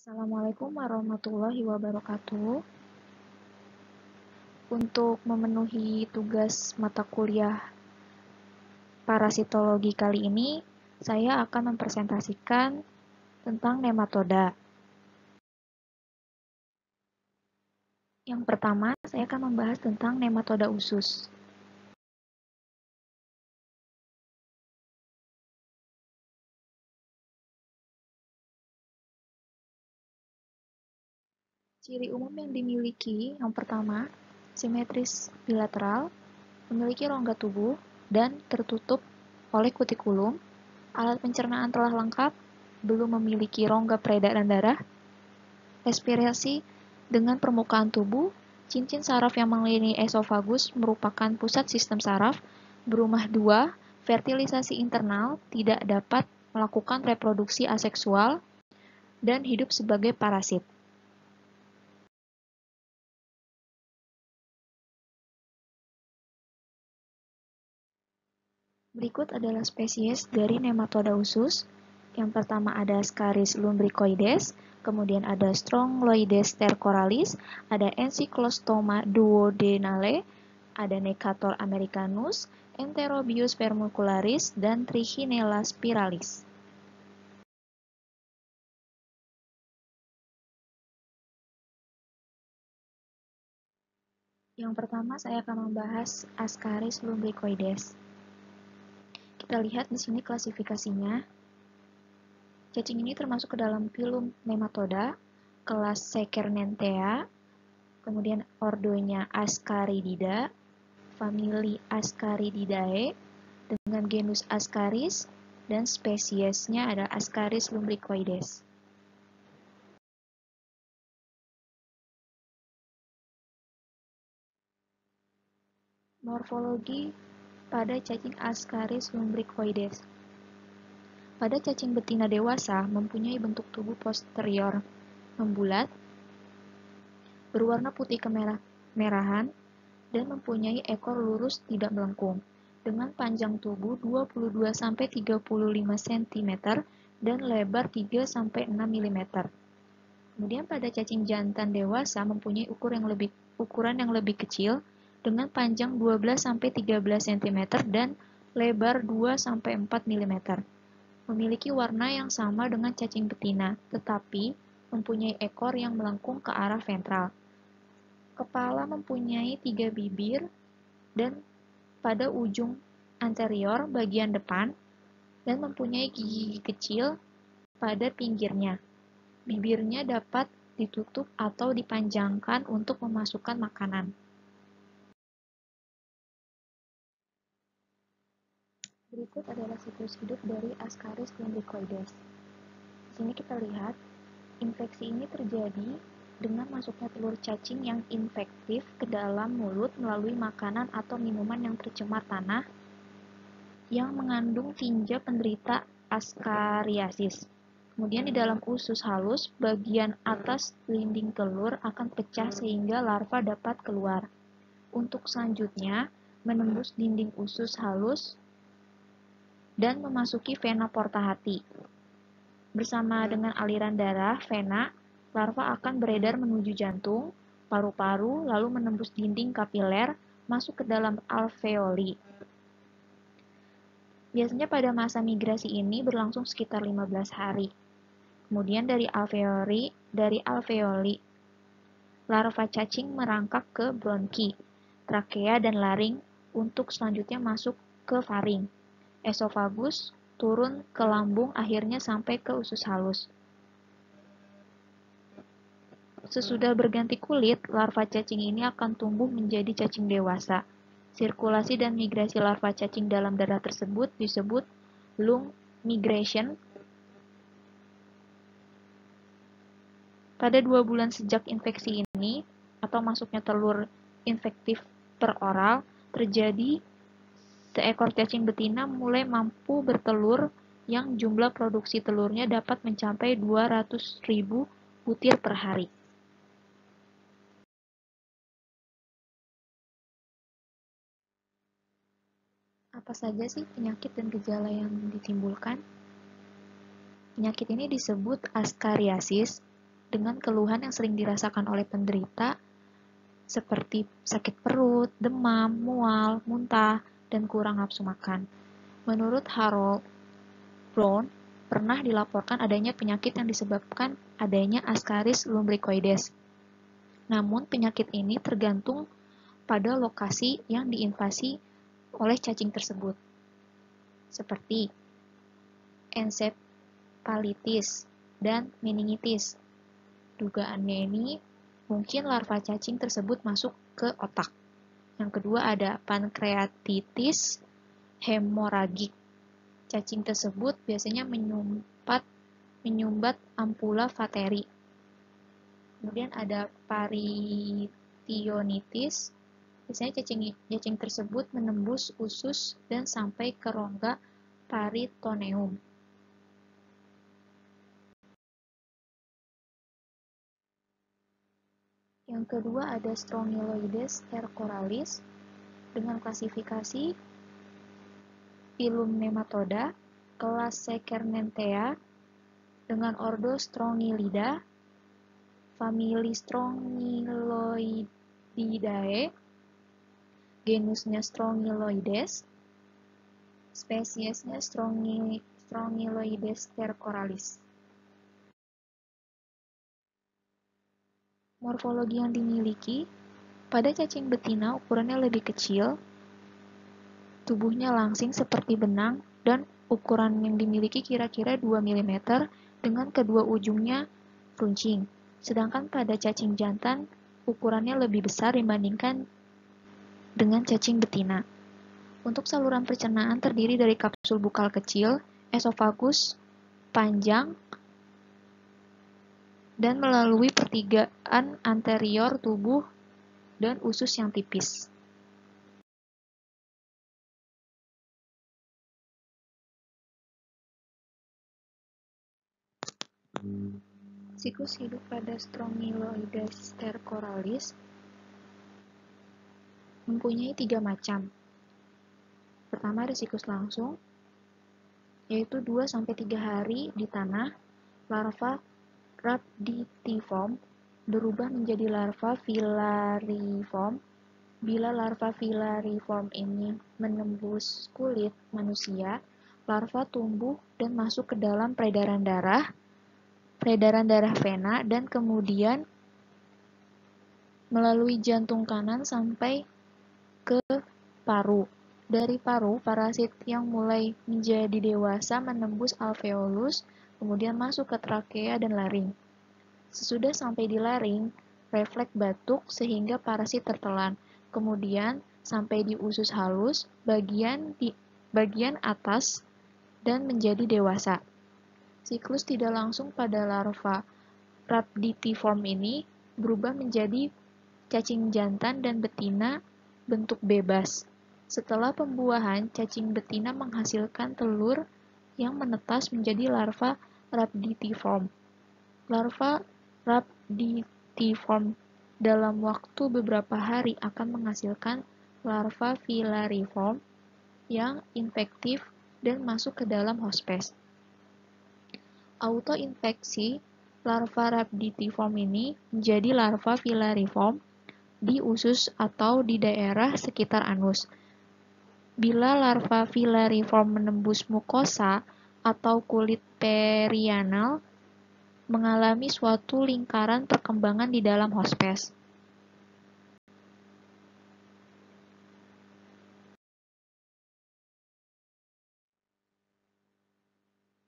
Assalamualaikum warahmatullahi wabarakatuh. Untuk memenuhi tugas mata kuliah parasitologi kali ini, saya akan mempresentasikan tentang nematoda. Yang pertama, saya akan membahas tentang nematoda usus. Ciri umum yang dimiliki yang pertama, simetris bilateral, memiliki rongga tubuh, dan tertutup oleh kutikulum. Alat pencernaan telah lengkap, belum memiliki rongga peredaran darah, respirasi dengan permukaan tubuh, cincin saraf yang mengelilingi esofagus merupakan pusat sistem saraf, berumah dua, fertilisasi internal, tidak dapat melakukan reproduksi aseksual, dan hidup sebagai parasit. Berikut adalah spesies dari nematoda usus. Yang pertama ada Ascaris lumbricoides, kemudian ada Strongyloides stercoralis, ada Encyclostoma duodenale, ada Necator americanus, Enterobius vermicularis, dan Trichinella spiralis. Yang pertama saya akan membahas Ascaris lumbricoides. Kita lihat di sini klasifikasinya. Cacing ini termasuk ke dalam filum nematoda, kelas Secernentea, kemudian ordonya Ascaridida, famili Ascarididae, dengan genus Ascaris, dan spesiesnya ada Ascaris lumbricoides. Morfologi pada cacing Ascaris lumbricoides. Pada cacing betina dewasa mempunyai bentuk tubuh posterior membulat, berwarna putih kemerahan, dan mempunyai ekor lurus tidak melengkung, dengan panjang tubuh 22-35 cm dan lebar 3-6 mm. Kemudian pada cacing jantan dewasa mempunyai ukuran yang lebih kecil, dengan panjang 12-13 cm dan lebar 2-4 mm. Memiliki warna yang sama dengan cacing betina, tetapi mempunyai ekor yang melengkung ke arah ventral. Kepala mempunyai 3 bibir dan pada ujung anterior bagian depan, dan mempunyai gigi kecil pada pinggirnya. Bibirnya dapat ditutup atau dipanjangkan untuk memasukkan makanan. Berikut adalah siklus hidup dari Ascaris lumbricoides. Di sini kita lihat, infeksi ini terjadi dengan masuknya telur cacing yang infektif ke dalam mulut melalui makanan atau minuman yang tercemar tanah yang mengandung tinja penderita askariasis. Kemudian di dalam usus halus, bagian atas dinding telur akan pecah sehingga larva dapat keluar. Untuk selanjutnya, menembus dinding usus halus dan memasuki vena porta hati. Bersama dengan aliran darah vena, larva akan beredar menuju jantung, paru-paru, lalu menembus dinding kapiler, masuk ke dalam alveoli. Biasanya pada masa migrasi ini berlangsung sekitar 15 hari. Kemudian dari alveoli, larva cacing merangkak ke bronki, trakea, dan laring untuk selanjutnya masuk ke faring, esofagus, turun ke lambung, akhirnya sampai ke usus halus. Sesudah berganti kulit, larva cacing ini akan tumbuh menjadi cacing dewasa. Sirkulasi dan migrasi larva cacing dalam darah tersebut disebut lung migration. Pada 2 bulan sejak infeksi ini, atau masuknya telur infektif per oral, terjadi seekor cacing betina mulai mampu bertelur yang jumlah produksi telurnya dapat mencapai 200.000 butir per hari. Apa saja sih penyakit dan gejala yang ditimbulkan? Penyakit ini disebut askariasis, dengan keluhan yang sering dirasakan oleh penderita seperti sakit perut, demam, mual, muntah, dan kurang nafsu makan. Menurut Harold Brown, pernah dilaporkan adanya penyakit yang disebabkan adanya Ascaris lumbricoides. Namun, penyakit ini tergantung pada lokasi yang diinvasi oleh cacing tersebut, seperti encephalitis dan meningitis. Dugaannya ini mungkin larva cacing tersebut masuk ke otak. Yang kedua ada pankreatitis hemoragik. Cacing tersebut biasanya menyumbat ampula vateri. Kemudian ada paritionitis. Biasanya cacing tersebut menembus usus dan sampai ke rongga peritoneum. Yang kedua ada Strongyloides tercoralis dengan klasifikasi filum Nematoda, kelas Secernentea dengan ordo Strongylida, famili Strongyloididae, genusnya Strongyloides, spesiesnya Strongyloides tercoralis. Morfologi yang dimiliki, pada cacing betina ukurannya lebih kecil, tubuhnya langsing seperti benang, dan ukuran yang dimiliki kira-kira 2 mm dengan kedua ujungnya runcing. Sedangkan pada cacing jantan, ukurannya lebih besar dibandingkan dengan cacing betina. Untuk saluran pencernaan terdiri dari kapsul bukal kecil, esofagus panjang, dan melalui pertigaan anterior tubuh dan usus yang tipis. Siklus hidup pada Strongyloides tercoralis mempunyai 3 macam. Pertama ada siklus langsung, yaitu 2-3 hari di tanah, larva rhabditiform berubah menjadi larva filariform. Bila larva filariform ini menembus kulit manusia, larva tumbuh dan masuk ke dalam peredaran darah vena, dan kemudian melalui jantung kanan sampai ke paru. Dari paru, parasit yang mulai menjadi dewasa menembus alveolus, kemudian masuk ke trakea dan laring. Sesudah sampai di laring, refleks batuk sehingga parasit tertelan. Kemudian sampai di usus halus, bagian atas, dan menjadi dewasa. Siklus tidak langsung pada larva rhabditiform ini berubah menjadi cacing jantan dan betina bentuk bebas. Setelah pembuahan, cacing betina menghasilkan telur yang menetas menjadi larva rhabditiform. Larva rhabditiform dalam waktu beberapa hari akan menghasilkan larva filariform yang infektif dan masuk ke dalam hospes. Autoinfeksi larva rhabditiform ini menjadi larva filariform di usus atau di daerah sekitar anus. Bila larva filariform menembus mukosa atau kulit perianal, mengalami suatu lingkaran perkembangan di dalam hospes.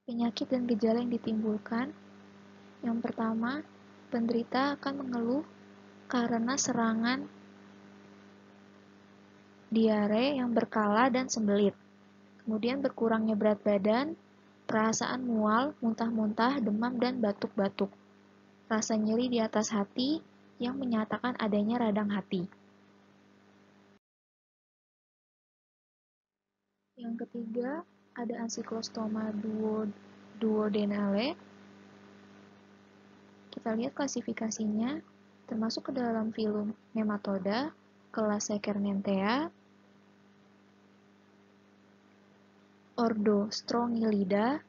Penyakit dan gejala yang ditimbulkan. Yang pertama, penderita akan mengeluh karena serangan diare yang berkala dan sembelit. Kemudian berkurangnya berat badan, perasaan mual, muntah-muntah, demam, dan batuk-batuk. Rasa nyeri di atas hati yang menyatakan adanya radang hati. Yang ketiga, ada Ankylostoma duodenale. Kita lihat klasifikasinya, termasuk ke dalam filum Nematoda, kelas Secernentea, ordo Strongylida,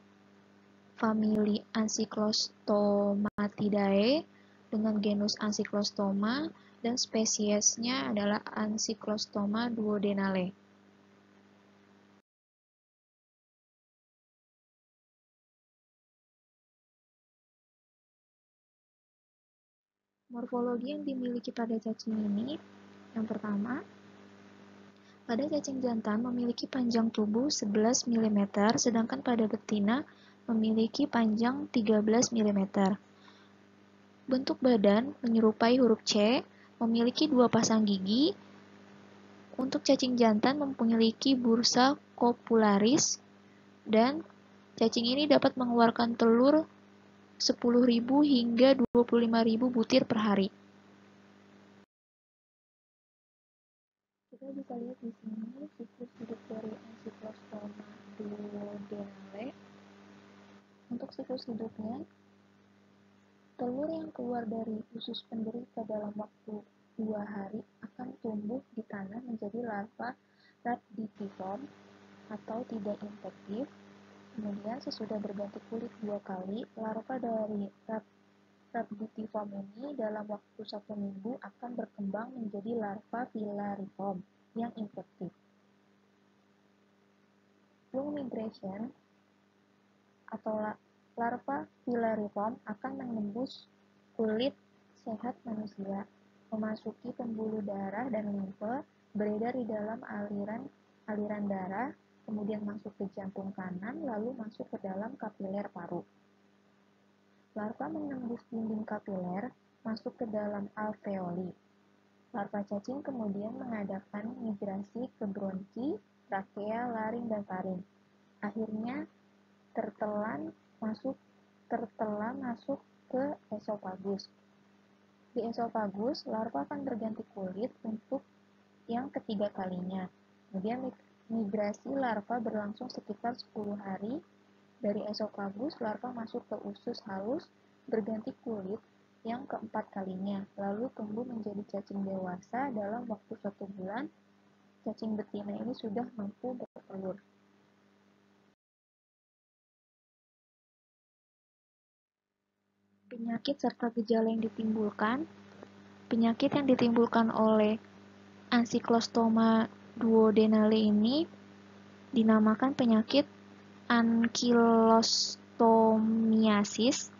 famili Encyclostomatidae dengan genus Encyclostoma dan spesiesnya adalah Encyclostoma duodenale. Morfologi yang dimiliki pada cacing ini, yang pertama, pada cacing jantan memiliki panjang tubuh 11 mm, sedangkan pada betina memiliki panjang 13 mm. Bentuk badan menyerupai huruf C, memiliki dua pasang gigi. Untuk cacing jantan memiliki bursa kopularis, dan cacing ini dapat mengeluarkan telur 10.000 hingga 25.000 butir per hari. Kita bisa lihat di sini siklus hidup dari Encyclostoma duodenale. Untuk siklus hidupnya, telur yang keluar dari usus penderita dalam waktu 2 hari akan tumbuh di tanah menjadi larva rhabditiform atau tidak infektif. Kemudian sesudah berganti kulit 2 kali, larva dari rhabditiform ini dalam waktu 1 minggu akan berkembang menjadi larva filariform yang infektif. Lung migration atau larva filariform akan menembus kulit sehat manusia, memasuki pembuluh darah dan limfe, beredar di dalam aliran darah, kemudian masuk ke jantung kanan, lalu masuk ke dalam kapiler paru. Larva menembus dinding kapiler, masuk ke dalam alveoli. Larva cacing kemudian mengadakan migrasi ke bronki, trakea, laring, dan faring. Akhirnya tertelan masuk ke esofagus. Di esofagus, larva akan berganti kulit untuk yang ketiga kalinya. Kemudian migrasi larva berlangsung sekitar 10 hari. Dari esofagus, larva masuk ke usus halus, berganti kulit yang keempat kalinya, lalu tumbuh menjadi cacing dewasa dalam waktu 1 bulan. Cacing betina ini sudah mampu bertelur. Penyakit serta gejala yang ditimbulkan. Penyakit yang ditimbulkan oleh Encyclostoma duodenale ini dinamakan penyakit ankylostomiasis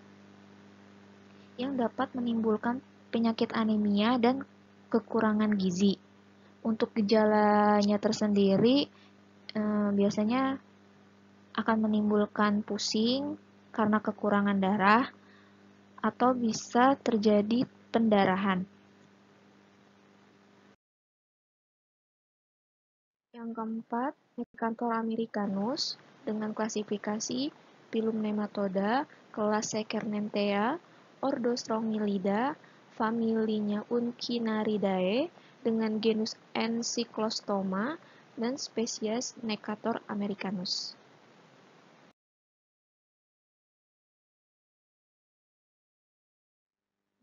yang dapat menimbulkan penyakit anemia dan kekurangan gizi. Untuk gejalanya tersendiri biasanya akan menimbulkan pusing karena kekurangan darah atau bisa terjadi pendarahan. Yang keempat, Necator americanus dengan klasifikasi Phylum Nematoda, kelas Secernentea, ordo Strongylida, familinya Uncinaridae dengan genus Encyclostoma dan spesies Necator americanus.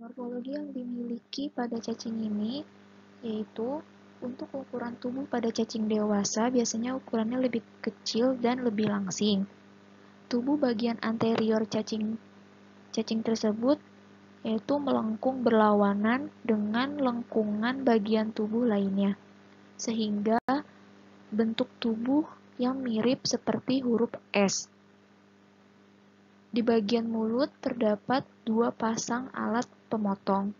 Morfologi yang dimiliki pada cacing ini yaitu untuk ukuran tubuh pada cacing dewasa biasanya ukurannya lebih kecil dan lebih langsing. Tubuh bagian anterior cacing tersebut yaitu melengkung berlawanan dengan lengkungan bagian tubuh lainnya, sehingga bentuk tubuh yang mirip seperti huruf S. Di bagian mulut terdapat 2 pasang alat pemotong.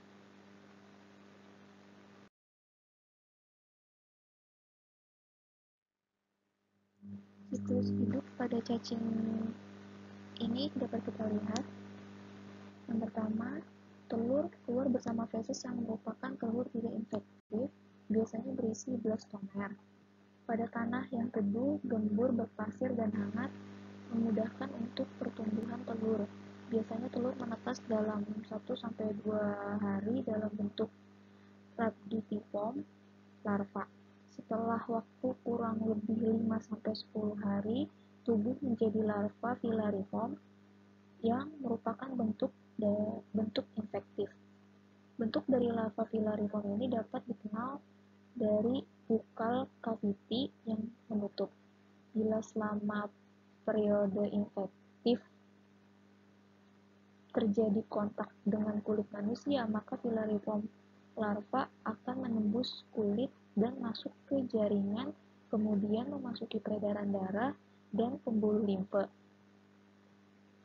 Siklus hidup pada cacing ini dapat kita lihat. Yang pertama, telur keluar bersama feses yang merupakan telur tidak infektif, biasanya berisi blastomer. Pada tanah yang teduh, gembur, berpasir, dan hangat, memudahkan untuk pertumbuhan telur. Biasanya telur menetas dalam 1-2 hari dalam bentuk rhabditiform larva. Setelah waktu kurang lebih 5-10 hari, tumbuh menjadi larva filariform yang merupakan bentuk infektif. Bentuk dari larva filariform ini dapat dikenal dari buccal cavity yang menutup. Bila selama periode infektif terjadi kontak dengan kulit manusia, maka filariform larva akan menembus kulit dan masuk ke jaringan, kemudian memasuki peredaran darah dan pembuluh limfe.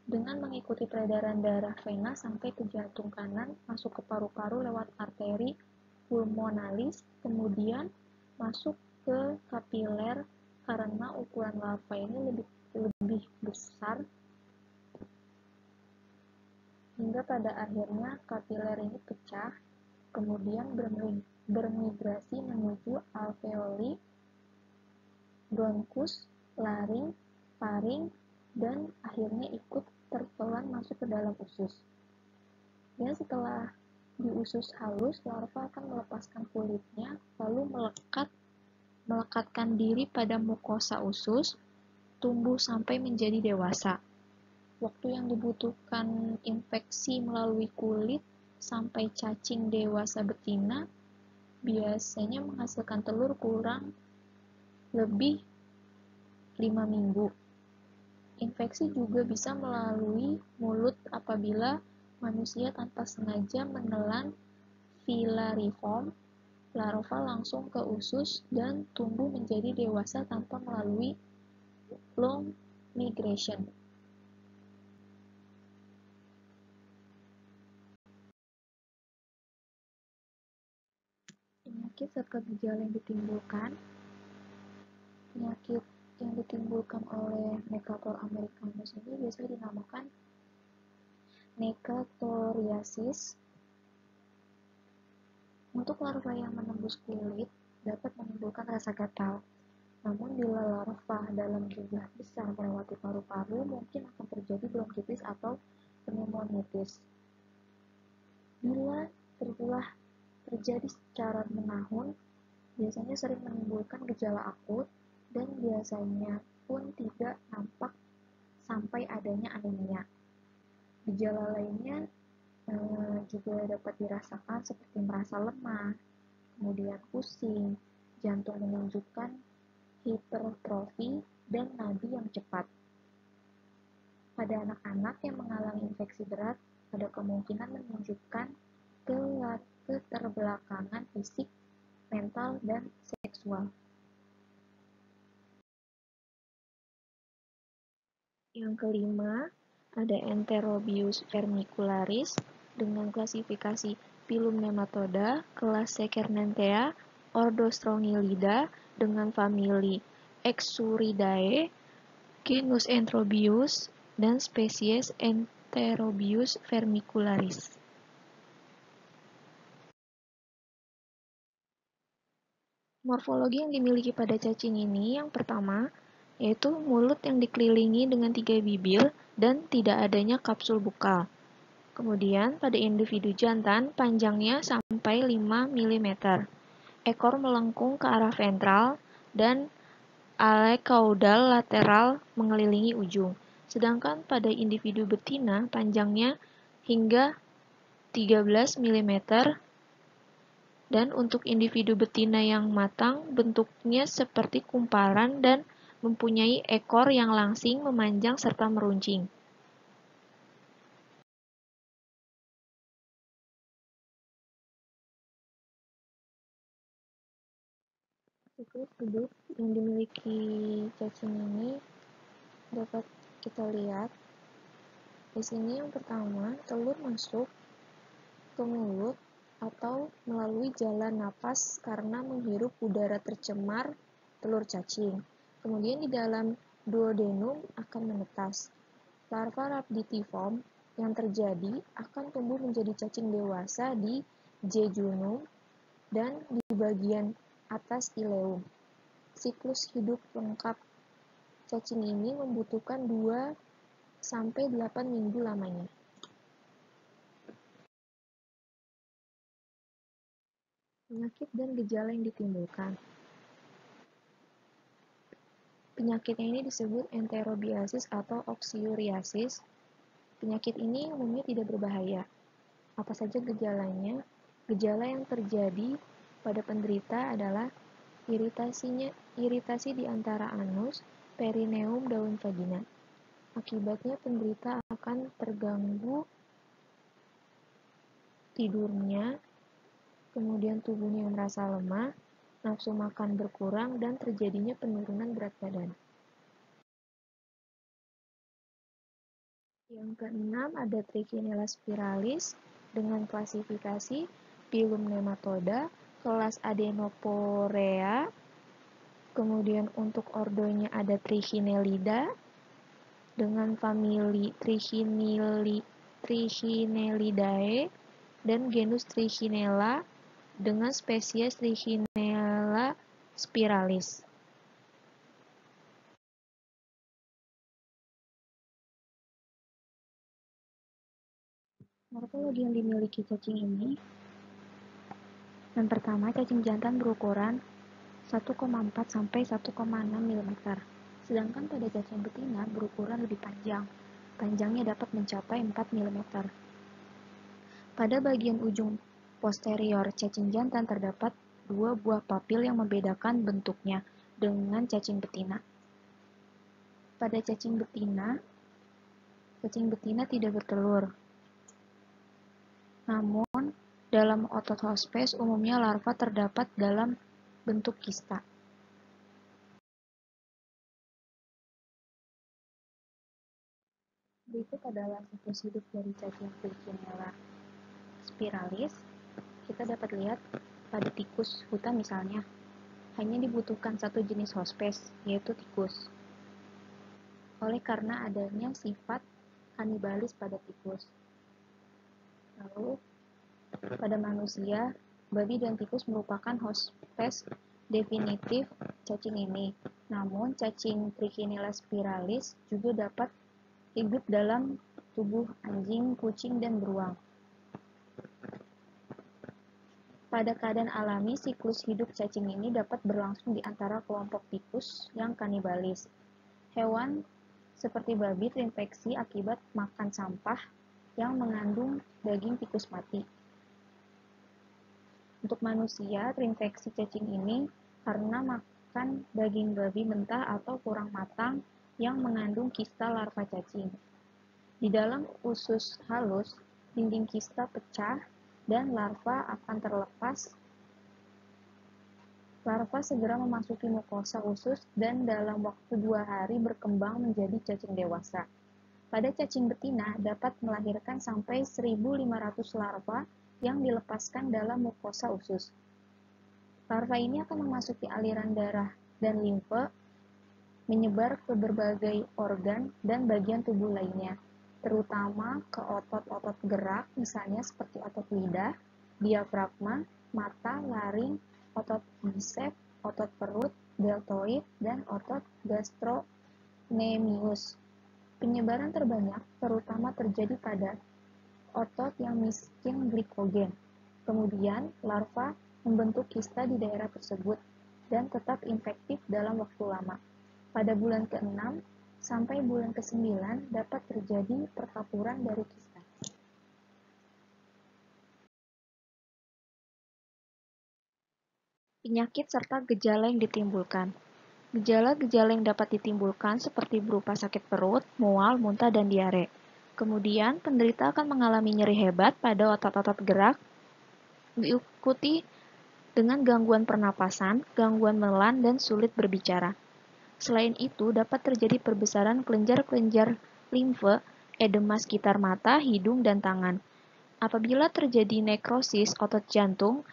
Dengan mengikuti peredaran darah vena sampai ke jantung kanan, masuk ke paru-paru lewat arteri pulmonalis, kemudian masuk ke kapiler karena ukuran larva ini lebih besar, hingga pada akhirnya kapiler ini pecah, kemudian bermigrasi menuju alveoli, bronkus, laring, faring, dan akhirnya ikut tertelan masuk ke dalam usus. Dan setelah di usus halus, larva akan melepaskan kulitnya, lalu melekatkan diri pada mukosa usus, tumbuh sampai menjadi dewasa. Waktu yang dibutuhkan infeksi melalui kulit sampai cacing dewasa betina biasanya menghasilkan telur kurang lebih 5 minggu. Infeksi juga bisa melalui mulut apabila manusia tanpa sengaja menelan filariform larva langsung ke usus dan tumbuh menjadi dewasa tanpa melalui long migration. Penyakit serta gejala yang ditimbulkan. Penyakit yang ditimbulkan oleh Necator americanus ini biasanya dinamakan necatoriasis. Untuk larva yang menembus kulit dapat menimbulkan rasa gatal. Namun bila larva dalam jumlah besar melewati paru-paru, mungkin akan terjadi bronkitis atau pneumonitis. Bila terjadi secara menahun, biasanya sering menimbulkan gejala akut dan biasanya pun tidak nampak sampai adanya anemia. Gejala lainnya juga dapat dirasakan seperti merasa lemah, kemudian pusing, jantung menunjukkan hipertrofi, dan nadi yang cepat. Pada anak-anak yang mengalami infeksi berat, ada kemungkinan menunjukkan keterbelakangan fisik, mental, dan seksual. Yang kelima, ada Enterobius vermicularis dengan klasifikasi Phylum Nematoda, kelas Secernentea, ordo Strongylida dengan famili Exuridae, genus Enterobius, dan spesies Enterobius vermicularis. Morfologi yang dimiliki pada cacing ini yang pertama, yaitu mulut yang dikelilingi dengan 3 bibir dan tidak adanya kapsul bukal. Kemudian, pada individu jantan, panjangnya sampai 5 mm. Ekor melengkung ke arah ventral dan ale caudal lateral mengelilingi ujung. Sedangkan pada individu betina, panjangnya hingga 13 mm. Dan untuk individu betina yang matang, bentuknya seperti kumparan dan mempunyai ekor yang langsing, memanjang, serta meruncing. Siklus hidup yang dimiliki cacing ini dapat kita lihat. Di sini yang pertama, telur masuk ke mulut atau melalui jalan napas karena menghirup udara tercemar telur cacing. Kemudian di dalam duodenum akan menetas. Larva rhabditiform yang terjadi akan tumbuh menjadi cacing dewasa di jejunum dan di bagian atas ileum. Siklus hidup lengkap cacing ini membutuhkan 2-8 minggu lamanya. Penyakit dan gejala yang ditimbulkan. Penyakitnya ini disebut enterobiasis atau oxyuriasis. Penyakit ini umumnya tidak berbahaya. Apa saja gejalanya? Gejala yang terjadi pada penderita adalah iritasi di antara anus, perineum, daun vagina. Akibatnya penderita akan terganggu tidurnya, kemudian tubuhnya yang merasa lemah, nafsu makan berkurang, dan terjadinya penurunan berat badan. Yang keenam ada Trichinella spiralis dengan klasifikasi Phylum Nematoda, kelas Adenophorea. Kemudian untuk ordonya ada Trichinellida dengan famili Trichinellidae dan genus Trichinella dengan spesies Trichinella spiralis. Morfologi yang dimiliki cacing ini, yang pertama, cacing jantan berukuran 1,4 sampai 1,6 mm, sedangkan pada cacing betina berukuran lebih panjang. Panjangnya dapat mencapai 4 mm. Pada bagian ujung posterior cacing jantan terdapat 2 buah papil yang membedakan bentuknya dengan cacing betina. Pada cacing betina tidak bertelur. Namun, dalam otot hospes umumnya larva terdapat dalam bentuk kista. Berikut adalah siklus hidup dari cacing Trichinella spiralis. Kita dapat lihat pada tikus hutan misalnya, hanya dibutuhkan satu jenis hospes, yaitu tikus. Oleh karena adanya sifat kanibalis pada tikus. Lalu, pada manusia, babi dan tikus merupakan hospes definitif cacing ini. Namun, cacing Trichinella spiralis juga dapat hidup dalam tubuh anjing, kucing, dan beruang. Pada keadaan alami, siklus hidup cacing ini dapat berlangsung di antara kelompok tikus yang kanibalis. Hewan seperti babi terinfeksi akibat makan sampah yang mengandung daging tikus mati. Untuk manusia, terinfeksi cacing ini karena makan daging babi mentah atau kurang matang yang mengandung kista larva cacing. Di dalam usus halus, dinding kista pecah dan larva akan terlepas. Larva segera memasuki mukosa usus dan dalam waktu 2 hari berkembang menjadi cacing dewasa. Pada cacing betina dapat melahirkan sampai 1.500 larva yang dilepaskan dalam mukosa usus. Larva ini akan memasuki aliran darah dan limfe, menyebar ke berbagai organ dan bagian tubuh lainnya, terutama ke otot-otot gerak, misalnya seperti otot lidah, diafragma, mata, laring, otot bisep, otot perut, deltoid, dan otot gastrocnemius. Penyebaran terbanyak terutama terjadi pada otot yang miskin glikogen. Kemudian, larva membentuk kista di daerah tersebut dan tetap infektif dalam waktu lama. Pada bulan ke-6 sampai bulan ke-9 dapat terjadi perkapuran dari kista. Penyakit serta gejala yang ditimbulkan. Gejala-gejala yang dapat ditimbulkan seperti berupa sakit perut, mual, muntah, dan diare. Kemudian, penderita akan mengalami nyeri hebat pada otot-otot gerak, diikuti dengan gangguan pernapasan, gangguan menelan, dan sulit berbicara. Selain itu, dapat terjadi perbesaran kelenjar-kelenjar limfe, edema sekitar mata, hidung, dan tangan. Apabila terjadi nekrosis otot jantung,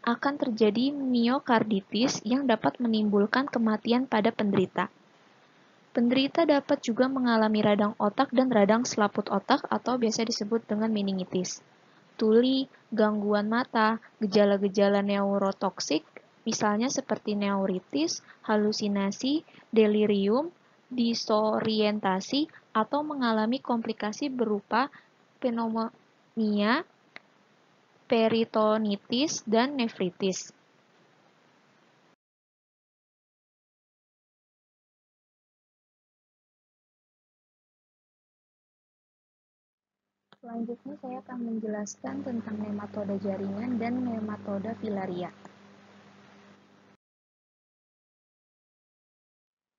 akan terjadi miokarditis yang dapat menimbulkan kematian pada penderita. Penderita dapat juga mengalami radang otak dan radang selaput otak atau biasa disebut dengan meningitis. Tuli, gangguan mata, gejala-gejala neurotoksik, misalnya seperti neuritis, halusinasi, delirium, disorientasi, atau mengalami komplikasi berupa pneumonia, peritonitis, dan nefritis. Selanjutnya saya akan menjelaskan tentang nematoda jaringan dan nematoda filaria.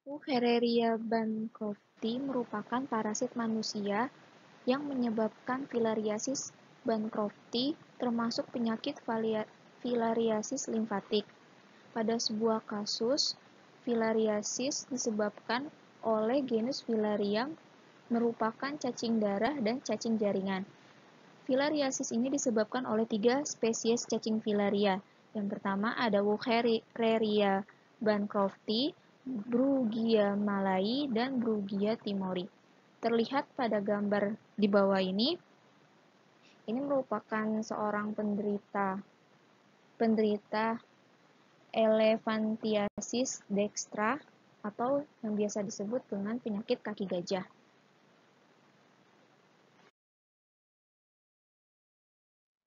Fuchsia bancrofti merupakan parasit manusia yang menyebabkan filariasis Bancrofti termasuk penyakit filariasis limfatik. Pada sebuah kasus, filariasis disebabkan oleh genus Filarium, merupakan cacing darah dan cacing jaringan. Filariasis ini disebabkan oleh 3 spesies cacing filaria. Yang pertama ada Wuchereria bancrofti, Brugia malai, dan Brugia timori. Terlihat pada gambar di bawah ini merupakan seorang penderita elephantiasis dextra atau yang biasa disebut dengan penyakit kaki gajah.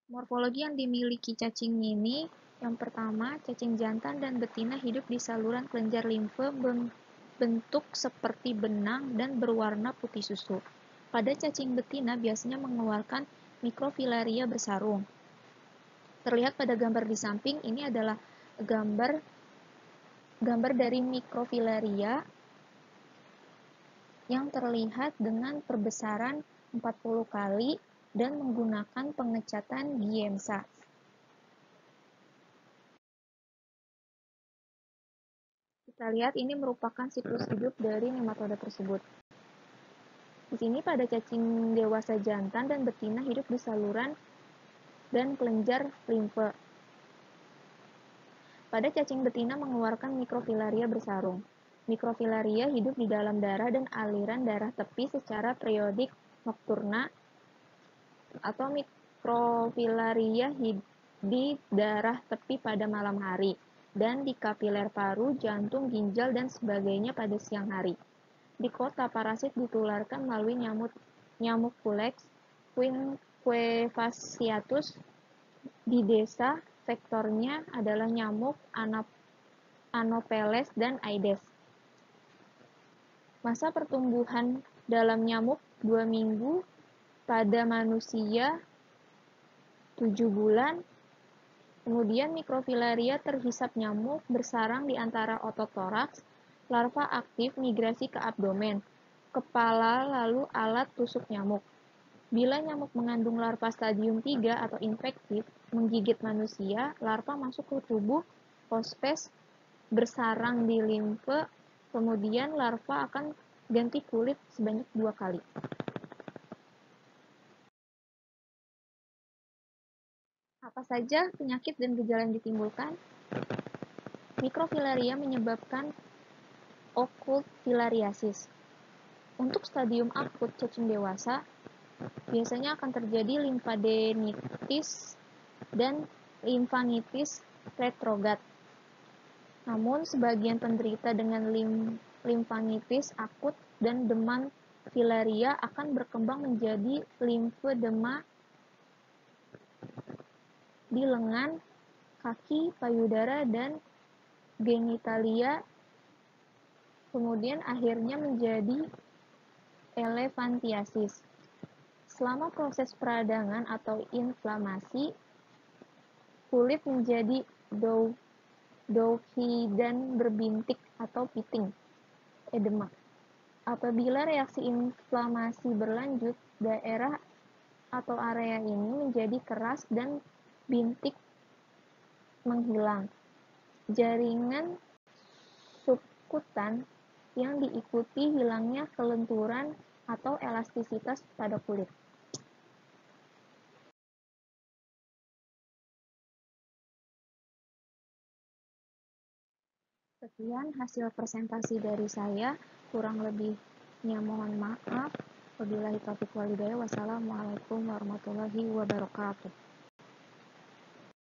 Morfologi yang dimiliki cacing ini, yang pertama, cacing jantan dan betina hidup di saluran kelenjar limfe bentuk seperti benang dan berwarna putih susu. Pada cacing betina biasanya mengeluarkan mikrofilaria bersarung. Terlihat pada gambar di samping, ini adalah gambar dari mikrofilaria yang terlihat dengan perbesaran 40 kali dan menggunakan pengecatan Giemsa. Kita lihat ini merupakan siklus hidup dari nematoda tersebut. Di sini pada cacing dewasa jantan dan betina hidup di saluran dan kelenjar limfe. Pada cacing betina mengeluarkan mikrofilaria bersarung. Mikrofilaria hidup di dalam darah dan aliran darah tepi secara periodik nokturna, atau mikrofilaria di darah tepi pada malam hari, dan di kapiler paru, jantung, ginjal, dan sebagainya pada siang hari. Di kota, parasit ditularkan melalui nyamuk Culex queefasciatus. Di desa, vektornya adalah nyamuk Anopheles dan Aedes. Masa pertumbuhan dalam nyamuk 2 minggu, pada manusia 7 bulan. Kemudian mikrofilaria terhisap nyamuk bersarang di antara otot toraks. Larva aktif migrasi ke abdomen, kepala, lalu alat tusuk nyamuk. Bila nyamuk mengandung larva stadium 3 atau infektif menggigit manusia, larva masuk ke tubuh hospes, bersarang di limfe, kemudian larva akan ganti kulit sebanyak 2 kali. Apa saja penyakit dan gejala yang ditimbulkan? Mikrofilaria menyebabkan okult filariasis. Untuk stadium akut cacing dewasa, biasanya akan terjadi limfadenitis dan limfanitis retrograd. Namun, sebagian penderita dengan limfanitis akut dan demam filaria akan berkembang menjadi limfedema di lengan, kaki, payudara, dan genitalia, kemudian akhirnya menjadi elephantiasis. Selama proses peradangan atau inflamasi, kulit menjadi doughy dan berbintik atau piting, edema. Apabila reaksi inflamasi berlanjut, daerah atau area ini menjadi keras dan bintik menghilang. Jaringan subkutan yang diikuti hilangnya kelenturan atau elastisitas pada kulit. Sekian hasil presentasi dari saya, kurang lebihnya mohon maaf. Wabillahi taufiq walhidayah. Wassalamualaikum warahmatullahi wabarakatuh.